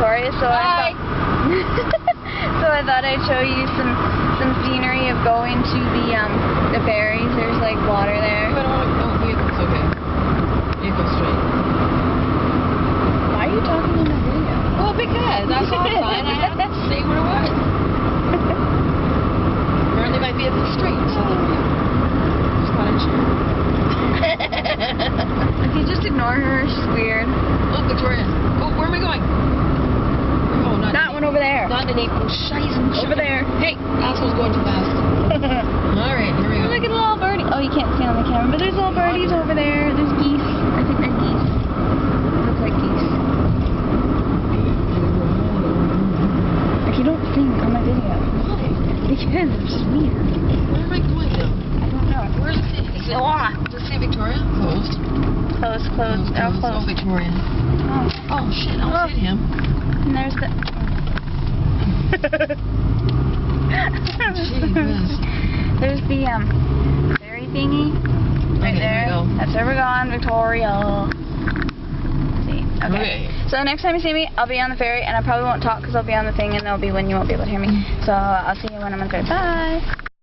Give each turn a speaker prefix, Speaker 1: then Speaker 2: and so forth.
Speaker 1: Victoria, so I thought I'd show you some scenery of going to the ferries. There's like water there.
Speaker 2: I don't want to. Oh, wait, it's okay. You go straight.
Speaker 1: Why are you talking in the video?
Speaker 2: Well, because I saw a sign. I had to see where it was. Apparently, my vehicle's straight, so there we go. Just thought I'd share.
Speaker 1: If you just ignore her, she's weird.
Speaker 2: Oh, Victoria. Oh, where am I going? Oh, not
Speaker 1: That one over there.
Speaker 2: Not in April. Scheißen.
Speaker 1: Over there.
Speaker 2: Hey, asshole's going too fast. Alright, here we go.
Speaker 1: Look at the little birdie. Oh, you can't see on the camera, but there's little birdies over there. There's geese. I think they're geese. They look like geese. Like, you don't sing on my video.
Speaker 2: Why?
Speaker 1: Because it's just weird.
Speaker 2: Where am I going though?
Speaker 1: I don't know.
Speaker 2: Where's the city? Is it? Does it say Victoria? Closed.
Speaker 1: Closed. Oh,
Speaker 2: Oh,
Speaker 1: closed.
Speaker 2: Victoria.
Speaker 1: Oh.
Speaker 2: Oh shit, I almost hit him.
Speaker 1: And there's the... There's the ferry thingy right there.
Speaker 2: There we go.
Speaker 1: That's where we're going, Victoria. See. Okay. So next time you see me, I'll be on the ferry, and I probably won't talk because I'll be on the thing, and there'll be when you won't be able to hear me. So I'll see you when I'm on the ferry. Bye.